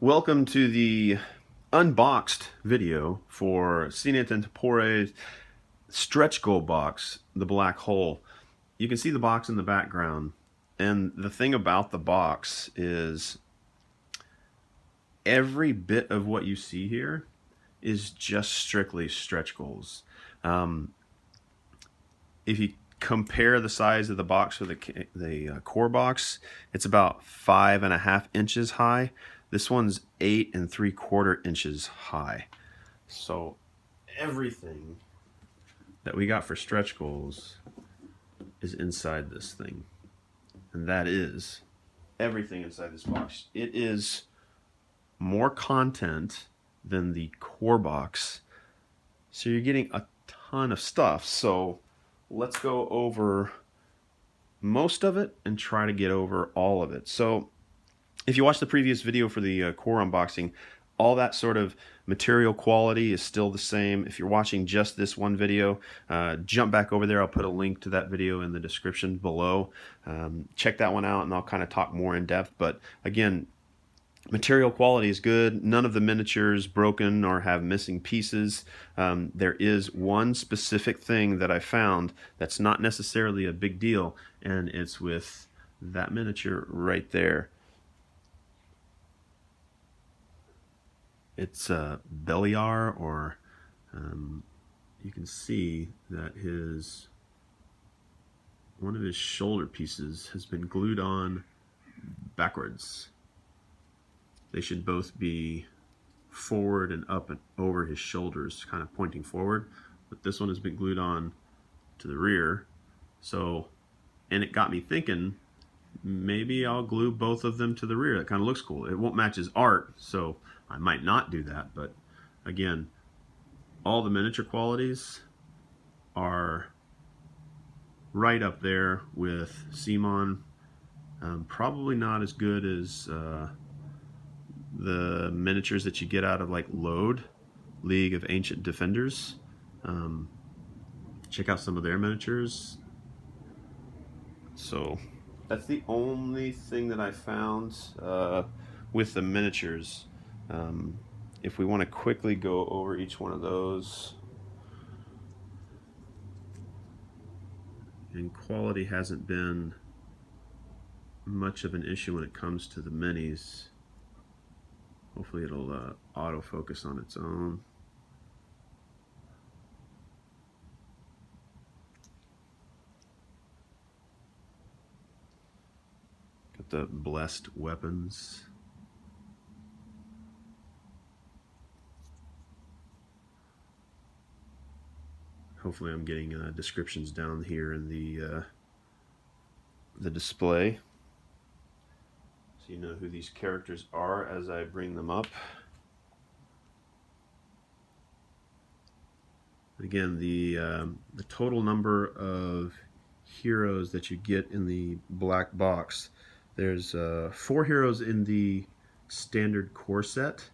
Welcome to the unboxed video for Sine Tempore stretch goal box, the black hole. You can see the box in the background, and the thing about the box is every bit of what you see here is just strictly stretch goals. If you compare the size of the box with the core box, it's about 5.5 inches high. This one's 8 3/4 inches high. So everything that we got for stretch goals is inside this thing. And that is everything inside this box. It is more content than the core box. So you're getting a ton of stuff. So let's go over most of it and try to get over all of it. So if you watched the previous video for the core unboxing, all that sort of material quality is still the same. If you're watching just this one video, jump back over there. I'll put a link to that video in the description below. Check that one out and I'll kind of talk more in depth. But again, material quality is good. None of the miniatures broken or have missing pieces. There is one specific thing that I found that's not necessarily a big deal, and it's with that miniature right there. It's a Beliar, or you can see that one of his shoulder pieces has been glued on backwards. They should both be forward and up and over his shoulders, kind of pointing forward. But this one has been glued on to the rear. So, and it got me thinking, maybe I'll glue both of them to the rear. That kind of looks cool. It won't match his art, so I might not do that. But again, all the miniature qualities are right up there with Simon. Probably not as good as the miniatures that you get out of like League of Ancient Defenders. Check out some of their miniatures. So that's the only thing that I found with the miniatures. If we want to quickly go over each one of those, and quality hasn't been much of an issue when it comes to the minis. Hopefully it'll autofocus on its own. Got the blessed weapons. Hopefully I'm getting descriptions down here in the display, so you know who these characters are as I bring them up. Again, the total number of heroes that you get in the black box. There's 4 heroes in the standard core set.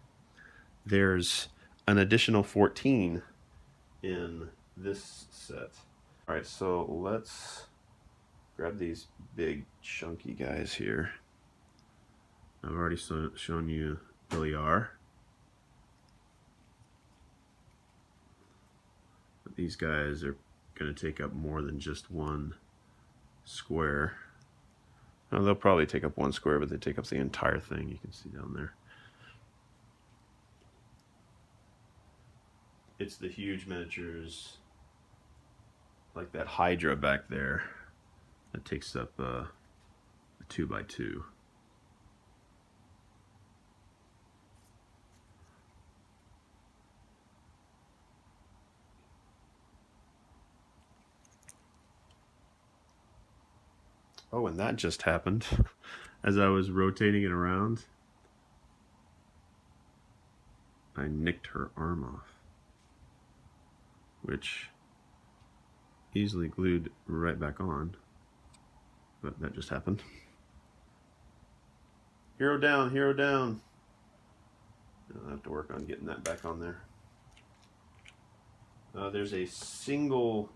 There's an additional 14 in this set. All right, so let's grab these big chunky guys here. I've already shown you Beliar. But these guys are going to take up more than just one square. Now, they'll probably take up one square, but they take up the entire thing. You can see down there. It's the huge miniatures, like that Hydra back there, that takes up a 2x2. Oh, and that just happened as I was rotating it around. I nicked her arm off, which easily glued right back on, but that just happened. Hero down, hero down. I'll have to work on getting that back on there. There's a single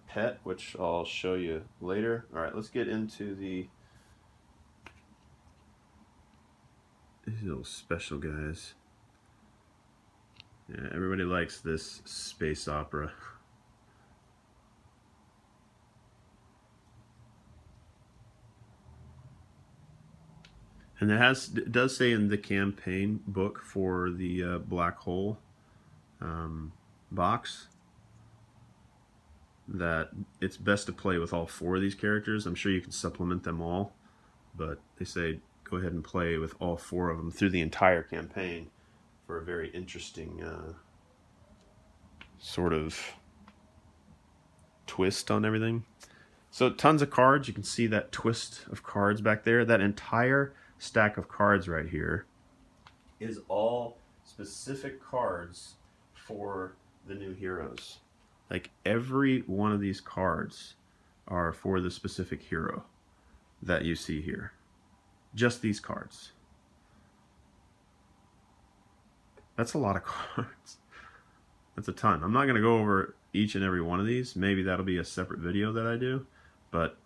pet, which I'll show you later. All right, let's get into the these little special guys. Yeah, everybody likes this space opera. And it does say in the campaign book for the black hole box that it's best to play with all 4 of these characters. I'm sure you can supplement them all, but they say go ahead and play with all 4 of them through the entire campaign for a very interesting sort of twist on everything. So tons of cards. You can see that twist of cards back there. That entire stack of cards right here is all specific cards for the new heroes. Like every one of these cards are for the specific hero that you see here. Just these cards. That's a lot of cards. That's a ton. I'm not going to go over each and every one of these. Maybe that'll be a separate video that I do. But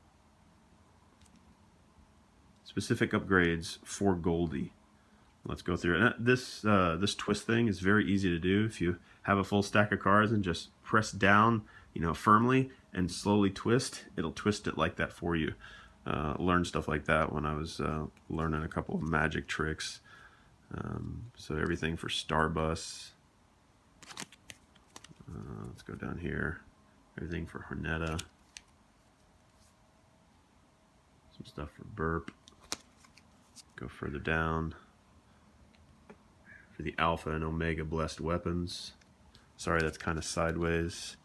specific upgrades for Goldie. Let's go through it. And this twist thing is very easy to do. If you have a full stack of cards and just press down, firmly and slowly twist, it'll twist it like that for you. Learned stuff like that when I was learning a couple of magic tricks. So everything for Starbus. Let's go down here. Everything for Hornetta. Some stuff for Burp. Go further down. For the Alpha and Omega Blessed Weapons. Sorry, that's kind of sideways.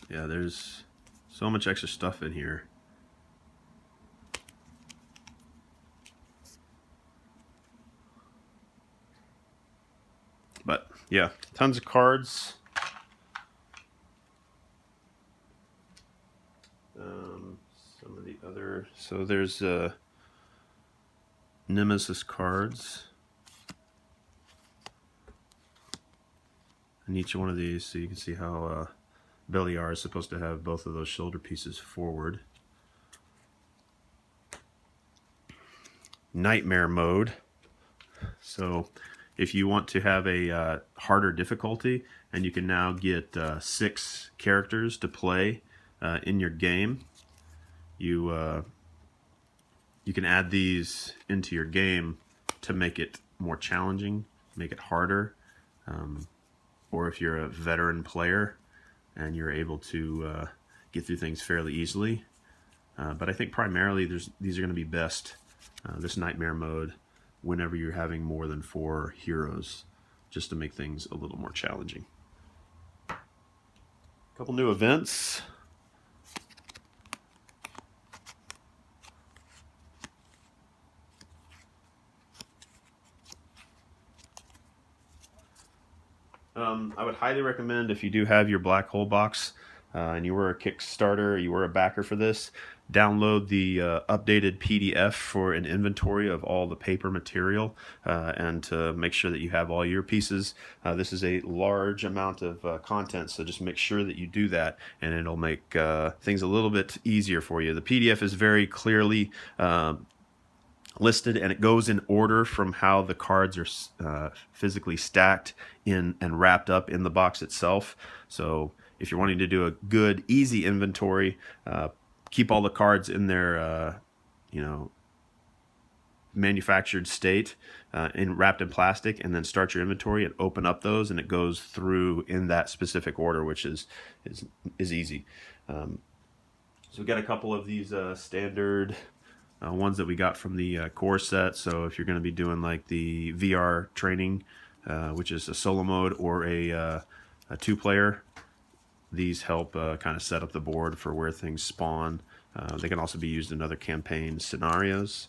Yeah, there's so much extra stuff in here. But yeah, tons of cards. Some of the other, so there's nemesis cards. And each one of these, so you can see how Beliar is supposed to have both of those shoulder pieces forward. Nightmare mode. So if you want to have a harder difficulty, and you can now get 6 characters to play in your game, you can add these into your game to make it more challenging, make it harder. Or if you're a veteran player and you're able to get through things fairly easily. But I think primarily these are going to be best, this nightmare mode, whenever you're having more than 4 heroes, just to make things a little more challenging. A couple new events. I would highly recommend, if you do have your black hole box and you were a Kickstarter, you were a backer for this, download the updated PDF for an inventory of all the paper material and to make sure that you have all your pieces. This is a large amount of content, so just make sure that you do that, and it'll make things a little bit easier for you. The PDF is very clearly listed, and it goes in order from how the cards are physically stacked in and wrapped up in the box itself. So if you're wanting to do a good, easy inventory, keep all the cards in their manufactured state, wrapped in plastic, and then start your inventory and open up those, and it goes through in that specific order, which is easy. So we got a couple of these standard ones that we got from the core set. So if you're going to be doing like the VR training, which is a solo mode or a 2-player, these help kind of set up the board for where things spawn. They can also be used in other campaign scenarios.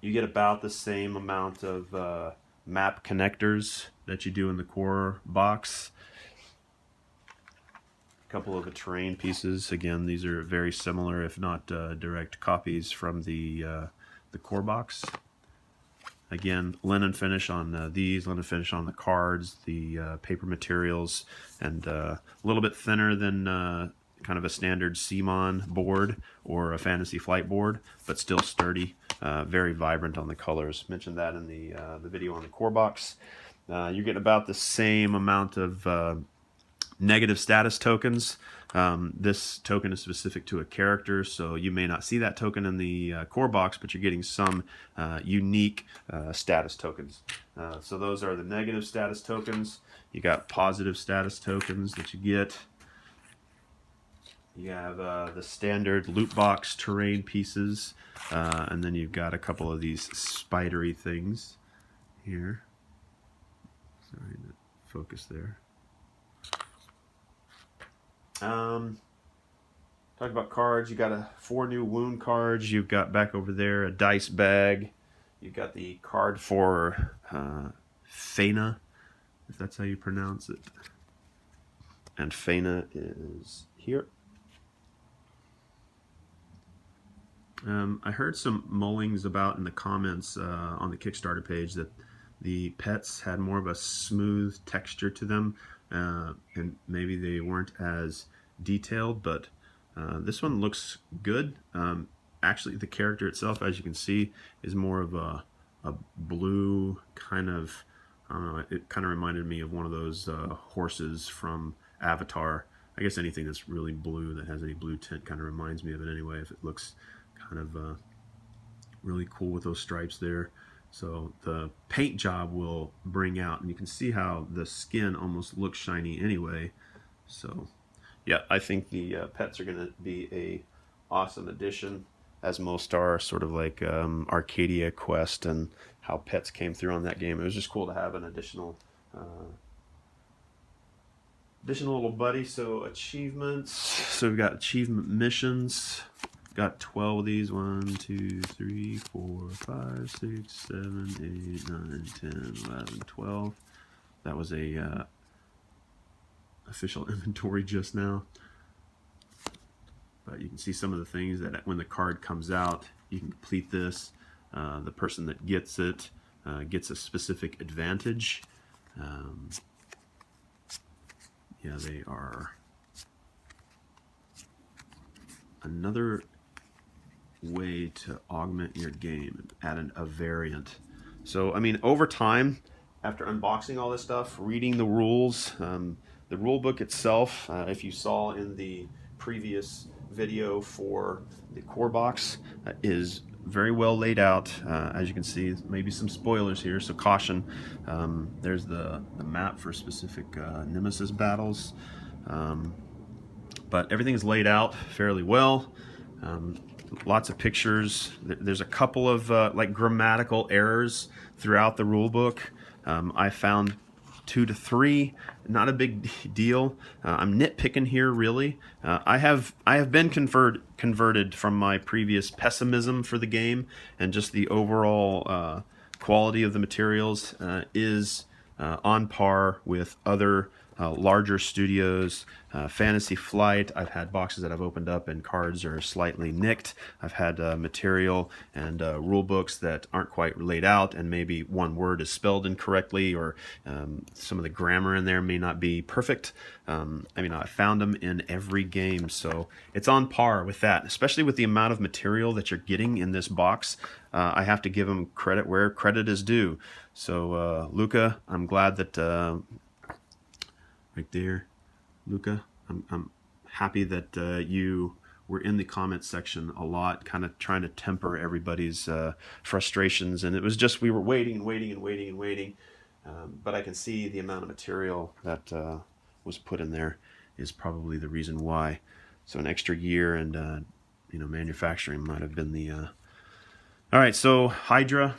You get about the same amount of map connectors that you do in the core box. A couple of the terrain pieces. Again, these are very similar, if not direct copies from the core box. Again, linen finish on these, linen finish on the cards, the paper materials, and a little bit thinner than kind of a standard CMON board or a Fantasy Flight board, but still sturdy, very vibrant on the colors. Mentioned that in the video on the core box. You're getting about the same amount of negative status tokens. This token is specific to a character, so you may not see that token in the core box, but you're getting some unique status tokens. So those are the negative status tokens. You got positive status tokens that you get. You have the standard loot box terrain pieces, and then you've got a couple of these spidery things here. Sorry to focus there. Talk about cards. You got 4 new wound cards. You've got back over there a dice bag. You've got the card for Fena, if that's how you pronounce it. And Fena is here. I heard some mullings about in the comments on the Kickstarter page that the pets had more of a smooth texture to them, and maybe they weren't as detailed, but this one looks good. Actually, the character itself, as you can see, is more of a blue kind of, I don't know, it kind of reminded me of one of those horses from Avatar. I guess anything that's really blue, that has any blue tint, kind of reminds me of it anyway, if it looks kind of really cool with those stripes there. So the paint job will bring out, and you can see how the skin almost looks shiny anyway. So yeah, I think the pets are going to be a awesome addition, as most are, sort of like Arcadia Quest and how pets came through on that game. It was just cool to have an additional little buddy. So achievements. So we've got achievement missions. Got 12 of these. 1, 2, 3, 4, 5, 6, 7, 8, 9, 10, 11, 12. That was a official inventory just now. But you can see some of the things that when the card comes out, you can complete this. The person that gets it gets a specific advantage. Yeah, they are another way to augment your game, add a variant. So I mean, over time, after unboxing all this stuff, reading the rules, the rule book itself, if you saw in the previous video for the core box, is very well laid out. As you can see, maybe some spoilers here, so caution. There's the map for specific nemesis battles, but everything is laid out fairly well. Lots of pictures. There's a couple of like grammatical errors throughout the rule book. I found 2 to 3, not a big deal. I'm nitpicking here, really. I have been converted from my previous pessimism for the game, and just the overall quality of the materials is on par with other larger studios. Fantasy Flight, I've had boxes that I've opened up and cards are slightly nicked. I've had material and rule books that aren't quite laid out, and maybe one word is spelled incorrectly, or some of the grammar in there may not be perfect. I mean, I found them in every game, so it's on par with that, especially with the amount of material that you're getting in this box. I have to give them credit where credit is due. So Luca, I'm glad that right there, Luca, I'm happy that you were in the comments section a lot, kind of trying to temper everybody's frustrations. And it was just, we were waiting and waiting and waiting and waiting. But I can see the amount of material that was put in there is probably the reason why. So an extra year and manufacturing might have been the all right, so Hydra,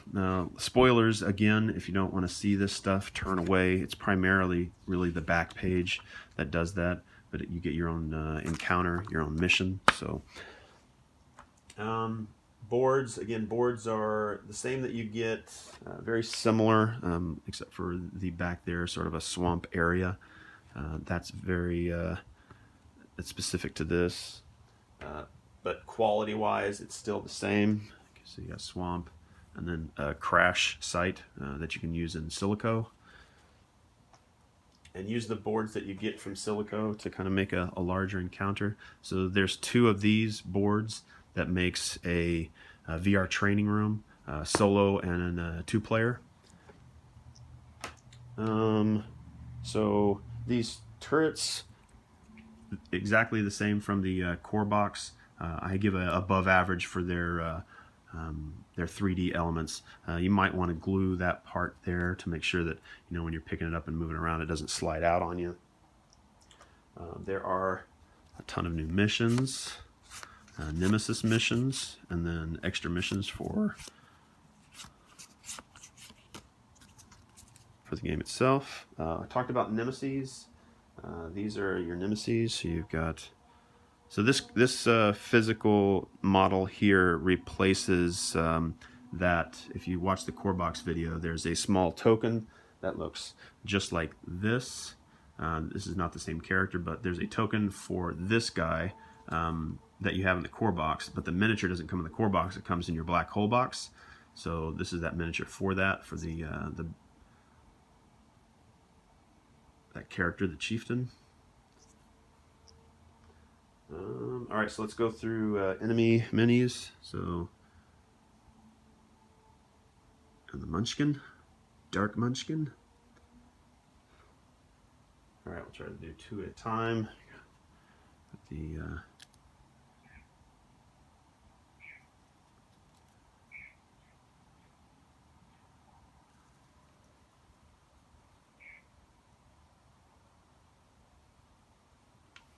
spoilers again. If you don't want to see this stuff, turn away. It's primarily really the back page that does that, but you get your own encounter, your own mission. So boards, again, boards are the same that you get, very similar, except for the back there, sort of a swamp area. That's very that's specific to this, but quality-wise, it's still the same. So you got swamp, and then a crash site that you can use in Silico. and use the boards that you get from Silico to kind of make a larger encounter. So there's 2 of these boards that makes a VR training room, solo and a 2-player. So these turrets, exactly the same from the core box. I give a above average for their 3D elements. You might want to glue that part there to make sure that, you know, when you're picking it up and moving around, it doesn't slide out on you. There are a ton of new missions, nemesis missions, and then extra missions for the game itself. I talked about nemesis. These are your nemesis. So you've got, so this physical model here replaces that. If you watch the core box video, there's a small token that looks just like this. This is not the same character, but there's a token for this guy that you have in the core box, but the miniature doesn't come in the core box, it comes in your black hole box. So this is that miniature for that, for that character, the chieftain. Alright, so let's go through enemy minis. So, and the Munchkin, Dark Munchkin. Alright, we'll try to do 2 at a time. The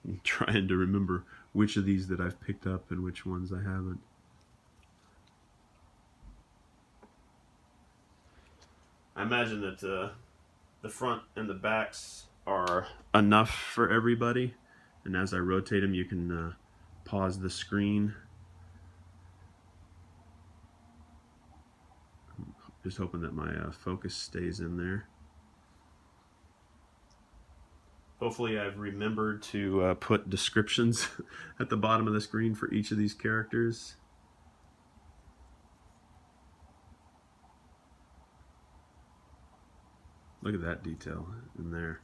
I'm trying to remember which of these that I've picked up and which ones I haven't. I imagine that the front and the backs are enough for everybody, and as I rotate them you can pause the screen. Just hoping that my focus stays in there. Hopefully I've remembered to put descriptions at the bottom of the screen for each of these characters. Look at that detail in there.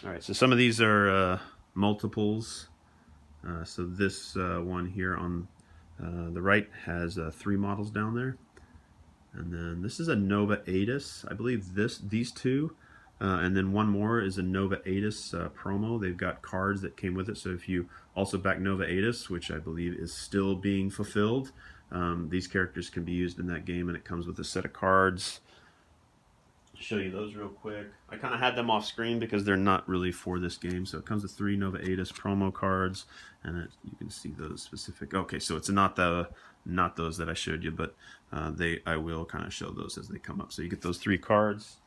Alright, so some of these are multiples. So this one here on the right has 3 models down there. And then this is a Nova Atis. I believe these 2. And then one more is a Nova Atis promo. They've got cards that came with it. So if you also back Nova Atis, which I believe is still being fulfilled, these characters can be used in that game, and it comes with a set of cards. I'll show you those real quick. I kind of had them off screen because they're not really for this game. So it comes with 3 Nova Atis promo cards, and you can see those specific. Okay, so it's not those that I showed you, but I will kind of show those as they come up. So you get those 3 cards.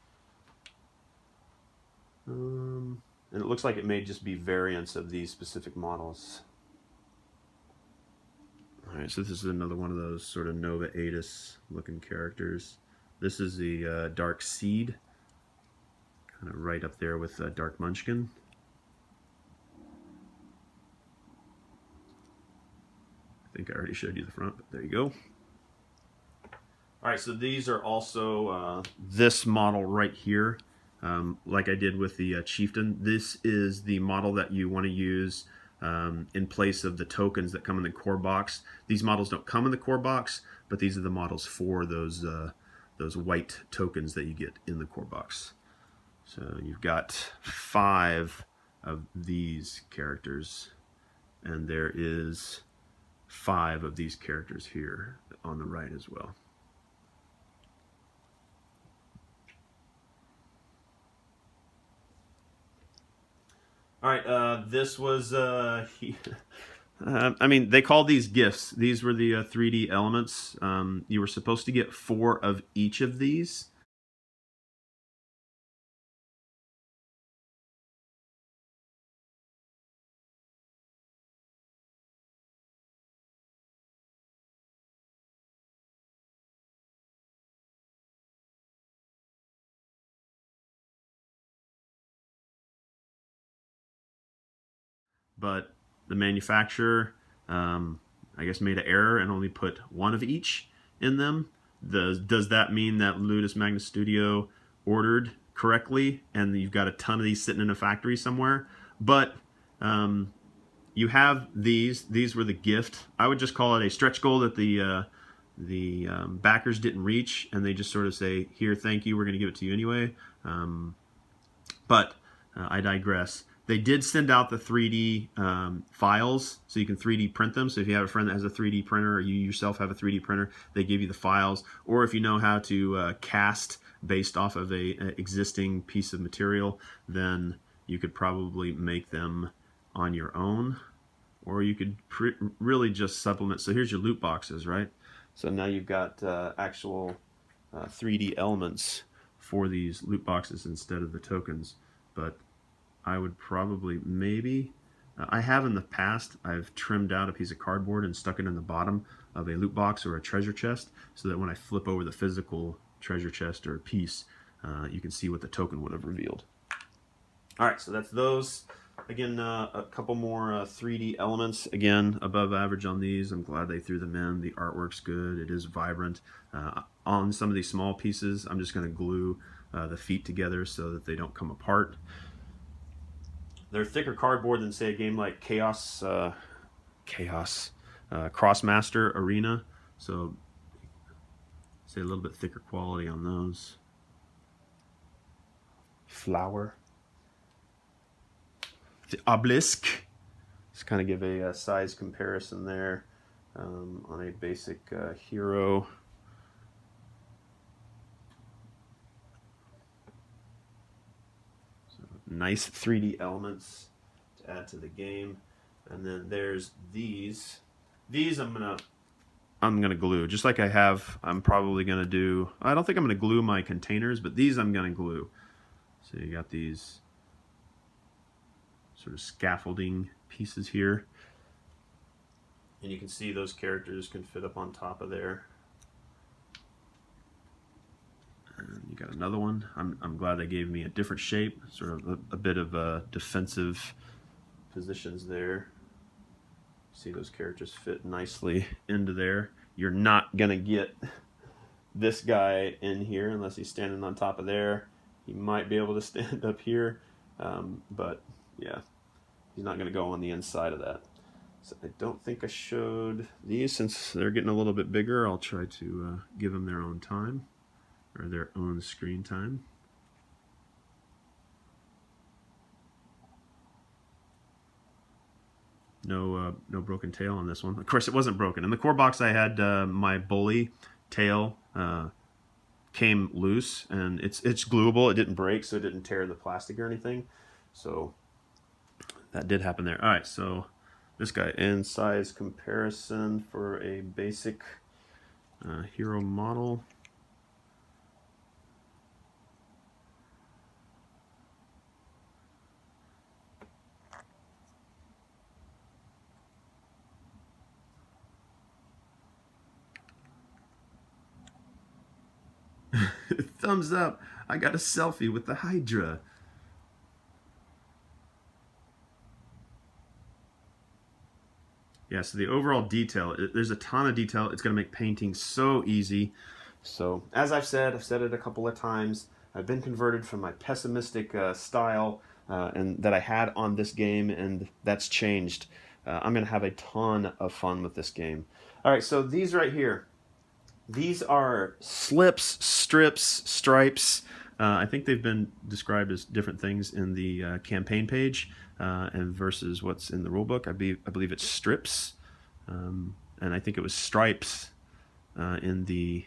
And it looks like it may just be variants of these specific models. Alright, so this is another one of those sort of Nova Atis looking characters. This is the Dark Seed, kind of right up there with Dark Munchkin. I think I already showed you the front, but there you go. Alright, so these are also this model right here. Like I did with the Chieftain, this is the model that you want to use in place of the tokens that come in the core box. These models don't come in the core box, but these are the models for those white tokens that you get in the core box. So you've got 5 of these characters, and there is 5 of these characters here on the right as well. All right, this was, I mean, they call these gifts. These were the 3D elements. You were supposed to get 4 of each of these. But the manufacturer I guess, made an error and only put one of each in them. Does that mean that Ludus Magnus Studio ordered correctly and you've got a ton of these sitting in a factory somewhere? But you have these. These were the gift. I would just call it a stretch goal that the backers didn't reach, and they just sort of say, here, thank you, we're going to give it to you anyway. But I digress. They did send out the 3D files, so you can 3D print them. So if you have a friend that has a 3D printer, or you yourself have a 3D printer, they give you the files. Or if you know how to cast based off of a existing piece of material, then you could probably make them on your own. Or you could really just supplement. So here's your loot boxes, right? So now you've got actual 3D elements for these loot boxes instead of the tokens. But I would probably maybe, I have in the past, I've trimmed out a piece of cardboard and stuck it in the bottom of a loot box or a treasure chest so that when I flip over the physical treasure chest or piece, you can see what the token would have revealed. Alright, so that's those. Again, a couple more 3D elements. Again, above average on these. I'm glad they threw them in. The artwork's good. It is vibrant. On some of these small pieces, I'm just going to glue the feet together so that they don't come apart. They're thicker cardboard than, say, a game like Crossmaster Arena. So, say a little bit thicker quality on those. Flower. The obelisk. Just kind of give a size comparison there on a basic hero. So nice 3D elements to add to the game. And then there's these. These I'm gonna glue, just like I have. I'm probably gonna do. I don't think I'm gonna glue my containers, but these I'm gonna glue. So you got these sort of scaffolding pieces here, and you can see those characters can fit up on top of there. And you got another one. I'm glad they gave me a different shape, sort of a bit of defensive positions there. See, those characters fit nicely into there. You're not gonna get this guy in here unless he's standing on top of there. He might be able to stand up here, but yeah, he's not gonna go on the inside of that. So I don't think I showed these. Since they're getting a little bit bigger, I'll try to give them their own time, or their own screen time. No broken tail on this one. Of course, it wasn't broken. In the core box, I had my bully tail came loose, and it's gluable. It didn't break, so it didn't tear the plastic or anything. So that did happen there. All right, so this guy in size comparison for a basic hero model. Thumbs up. I got a selfie with the Hydra. Yeah, so the overall detail, there's a ton of detail. It's going to make painting so easy. So, as I've said it a couple of times, I've been converted from my pessimistic style and that I had on this game, and that's changed. I'm going to have a ton of fun with this game. All right, so these right here. These are slips, strips, stripes. I think they've been described as different things in the campaign page and versus what's in the rulebook. I believe it's strips, and I think it was stripes in the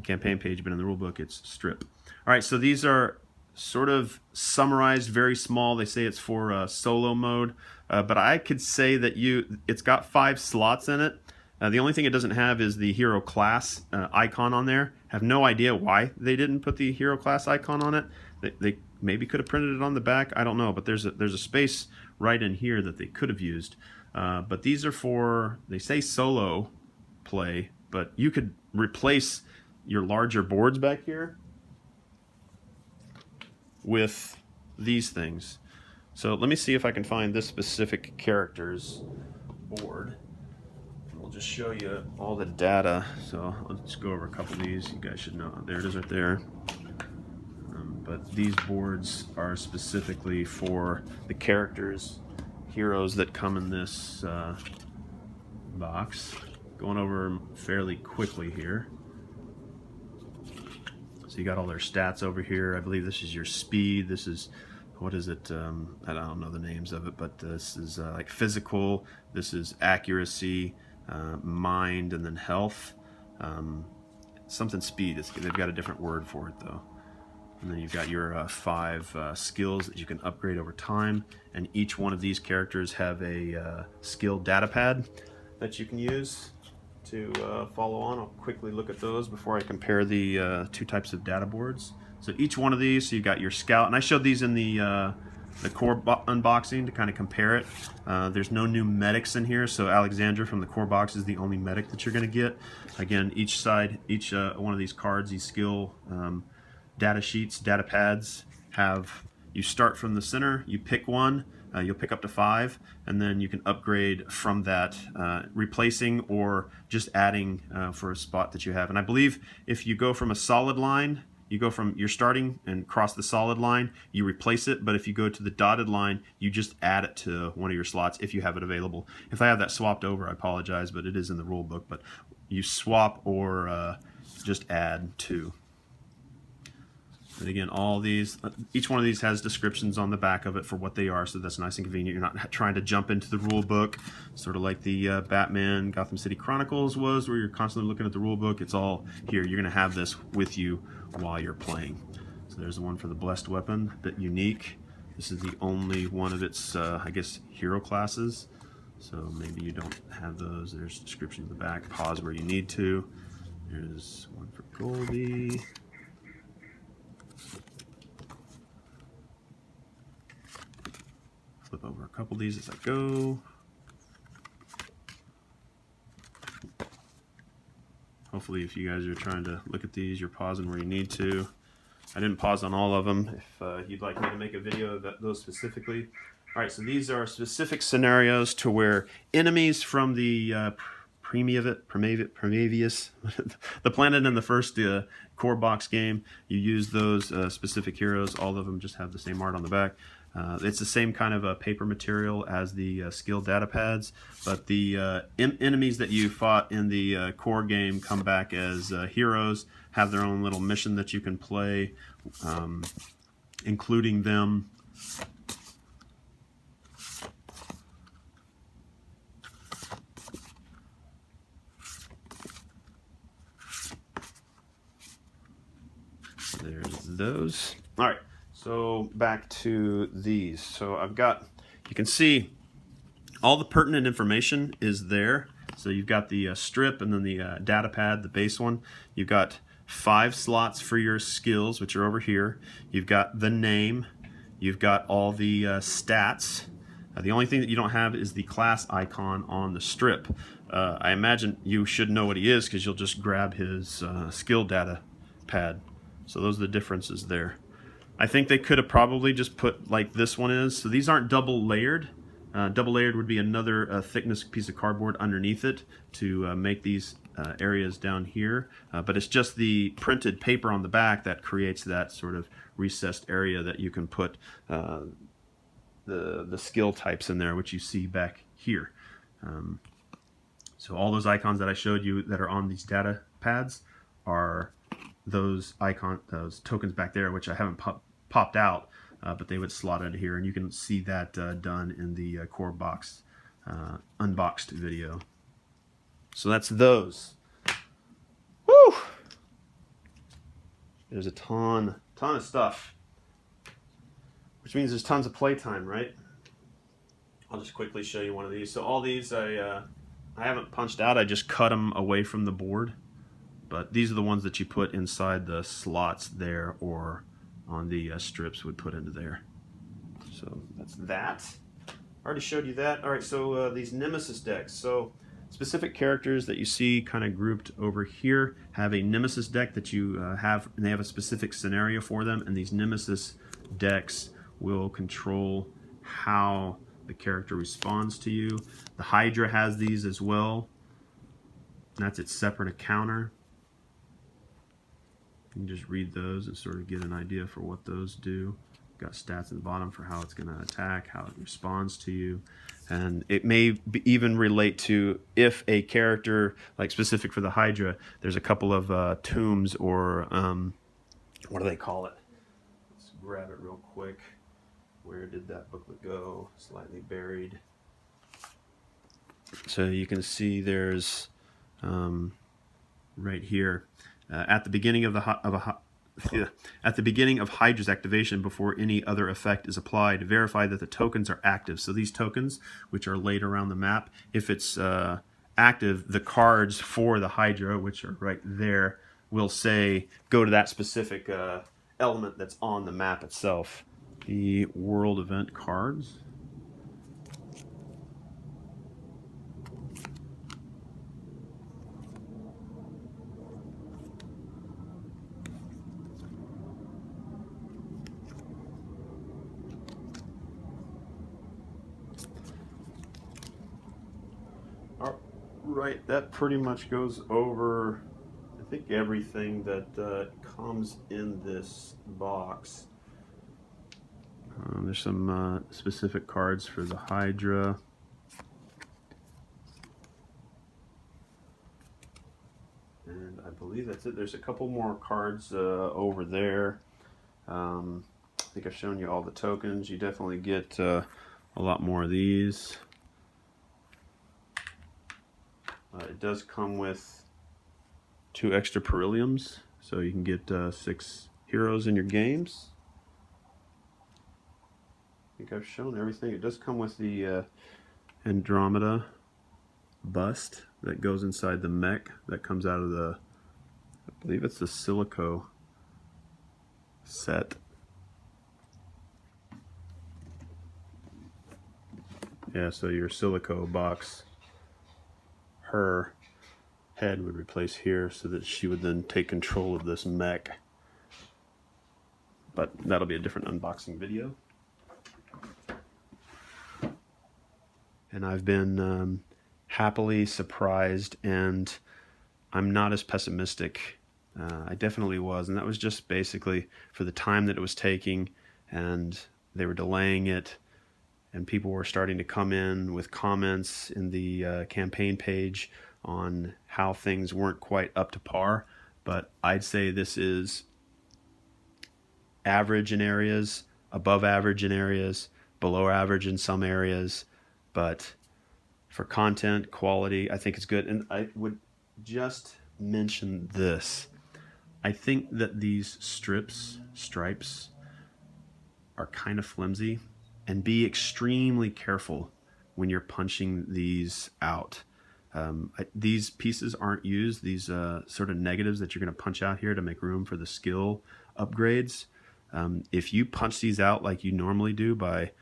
campaign page, but in the rulebook it's strip. All right, so these are sort of summarized, very small. They say it's for solo mode, but I could say that it's got 5 slots in it. The only thing it doesn't have is the hero class icon on there. Have no idea why they didn't put the hero class icon on it. They maybe could have printed it on the back. I don't know, but there's a space right in here that they could have used. But these are for, they say solo play, but you could replace your larger boards back here with these things. So let me see if I can find this specific character's board. just show you all the data. So let's go over a couple of these. You guys should know. There it is right there. But these boards are specifically for the characters, heroes that come in this box. Going over them fairly quickly here. So you got all their stats over here. I believe this is your speed. This is, what is it? I don't know the names of it, but this is like physical. This is accuracy, mind, and then health. Something speed. They've got a different word for it though. And then you've got your 5 skills that you can upgrade over time. And each one of these characters have a skill data pad that you can use to follow on. I'll quickly look at those before I compare the 2 types of data boards. So each one of these, so you've got your scout, and I showed these in the core unboxing to kind of compare it. There's no new medics in here, so Alexandra from the core box is the only medic that you're going to get. Again, each side, each one of these cards, these skill data sheets, data pads, have, you start from the center, you pick one, you'll pick up to 5, and then you can upgrade from that, replacing or just adding for a spot that you have. And I believe if you go from a solid line, you go from, you're starting and cross the solid line, you replace it, but if you go to the dotted line, you just add it to one of your slots if you have it available. If I have that swapped over, I apologize, but it is in the rule book, but you swap or just add to. And again, all these, each one of these has descriptions on the back of it for what they are, so that's nice and convenient. You're not trying to jump into the rule book, sort of like the Batman Gotham City Chronicles was, where you're constantly looking at the rule book. It's all here. You're going to have this with you while you're playing. So there's the one for the Blessed Weapon, a bit unique. This is the only one of its, I guess, hero classes. So maybe you don't have those. There's a description in the back. Pause where you need to. There's one for Goldie. Flip over a couple of these as I go. Hopefully if you guys are trying to look at these, you're pausing where you need to. I didn't pause on all of them. If you'd like me to make a video of those specifically. Alright, so these are specific scenarios to where enemies from the Prometheus, the planet in the first core box game, you use those specific heroes. All of them just have the same art on the back. It's the same kind of paper material as the skill data pads, but the enemies that you fought in the core game come back as heroes, have their own little mission that you can play, including them. There's those. All right. So back to these. So I've got, you can see all the pertinent information is there. So you've got the strip and then the data pad, the base one. You've got 5 slots for your skills, which are over here. You've got the name. You've got all the stats. The only thing that you don't have is the class icon on the strip. I imagine you should know what he is because you'll just grab his skill data pad. So those are the differences there. I think they could have probably just put like this one is. So these aren't double layered. Double layered would be another thickness piece of cardboard underneath it to make these areas down here. But it's just the printed paper on the back that creates that sort of recessed area that you can put the skill types in there, which you see back here. So all those icons that I showed you that are on these data pads are those tokens back there, which I haven't popped out, but they would slot into here, and you can see that done in the core box unboxed video. So that's those. Woo! There's a ton of stuff, which means there's tons of playtime, right? I'll just quickly show you one of these. So all these I haven't punched out. I just cut them away from the board. But these are the ones that you put inside the slots there, or on the strips would put into there. So that's that. I already showed you that. All right, so these nemesis decks. So specific characters that you see kind of grouped over here have a nemesis deck that you have, and they have a specific scenario for them. And these nemesis decks will control how the character responds to you. The Hydra has these as well. That's its separate counter. You can just read those and sort of get an idea for what those do. Got stats at the bottom for how it's going to attack, how it responds to you. And it may even relate to if a character, like specific for the Hydra, there's a couple of tombs or, what do they call it? Let's grab it real quick. Where did that booklet go? Slightly buried. So you can see there's right here at the beginning of at the beginning of Hydra's activation, before any other effect is applied, verify that the tokens are active. So these tokens, which are laid around the map, if it's active, the cards for the Hydra, which are right there, will say go to that specific element that's on the map itself. The world event cards. Right, that pretty much goes over, I think, everything that comes in this box. There's some specific cards for the Hydra. And I believe that's it. There's a couple more cards over there. I think I've shown you all the tokens. You definitely get a lot more of these. It does come with 2 extra Periliums, so you can get 6 heroes in your games. I think I've shown everything. It does come with the Andromeda bust that goes inside the mech that comes out of the, I believe it's the SILICIO set. Yeah, so your SILICIO box, her head would replace here so that she would then take control of this mech. But that'll be a different unboxing video. And I've been happily surprised, and I'm not as pessimistic. I definitely was, and that was just basically for the time that it was taking, and they were delaying it, and people were starting to come in with comments in the campaign page on how things weren't quite up to par. But I'd say this is average in areas, above average in areas, below average in some areas, but for content quality, I think it's good. And I would just mention this. I think that these stripes are kind of flimsy, and be extremely careful when you're punching these out. These pieces aren't used, these sort of negatives that you're going to punch out here to make room for the skill upgrades. If you punch these out like you normally do by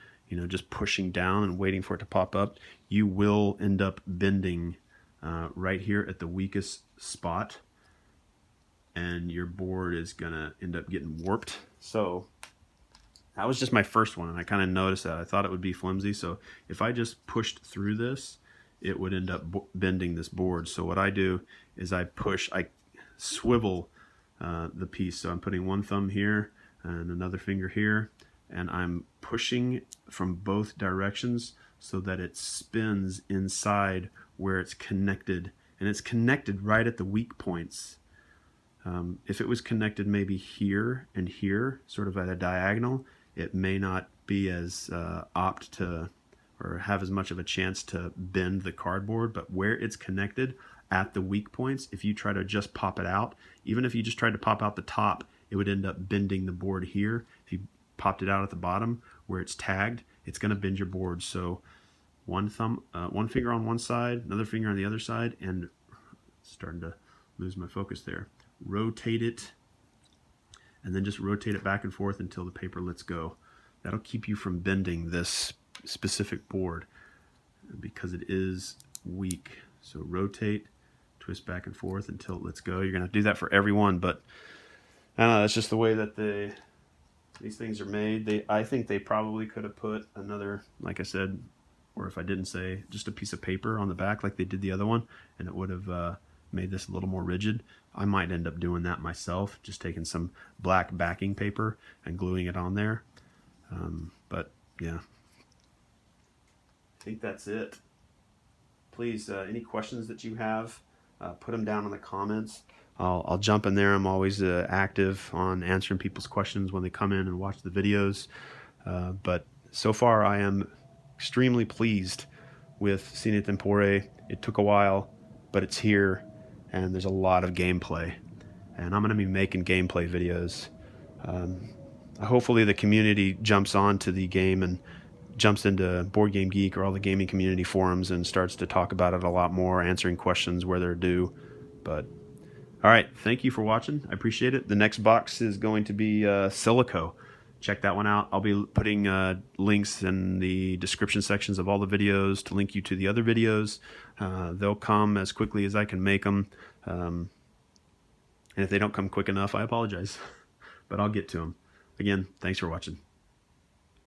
just pushing down and waiting for it to pop up, you will end up bending right here at the weakest spot, and your board is going to end up getting warped. So that was just my first one, and I kind of noticed that. I thought it would be flimsy, so if I just pushed through this, it would end up bending this board. So what I do is I swivel the piece. So I'm putting one thumb here and another finger here, and I'm pushing from both directions so that it spins inside where it's connected, and it's connected right at the weak points. If it was connected maybe here and here, sort of at a diagonal, it may not be as apt to, or have as much of a chance to bend the cardboard. But where it's connected at the weak points, if you try to just pop it out, even if you just tried to pop out the top, it would end up bending the board here. If you popped it out at the bottom where it's tagged, it's going to bend your board. So one finger on one side, another finger on the other side, and starting to lose my focus there. Rotate it, and then just rotate it back and forth until the paper lets go. That'll keep you from bending this specific board because it is weak. So rotate, twist back and forth until it lets go. You're going to do that for every one, but I don't know, that's just the way that these things are made. I think they probably could have put another, like I said, or if I didn't say, just a piece of paper on the back like they did the other one, and it would have made this a little more rigid. I might end up doing that myself, just taking some black backing paper and gluing it on there. But yeah, I think that's it. Please, any questions that you have, put them down in the comments. I'll jump in there. I'm always active on answering people's questions when they come in and watch the videos. But so far I am extremely pleased with Sine Tempore. It took a while, but it's here, and there's a lot of gameplay. And I'm going to be making gameplay videos. Hopefully the community jumps on to the game and jumps into Board Game Geek or all the gaming community forums and starts to talk about it a lot more, answering questions where they're due. But all right, thank you for watching. I appreciate it. The next box is going to be SILICIO. Check that one out. I'll be putting links in the description sections of all the videos to link you to the other videos. They'll come as quickly as I can make them. And if they don't come quick enough, I apologize. But I'll get to them. Again, thanks for watching.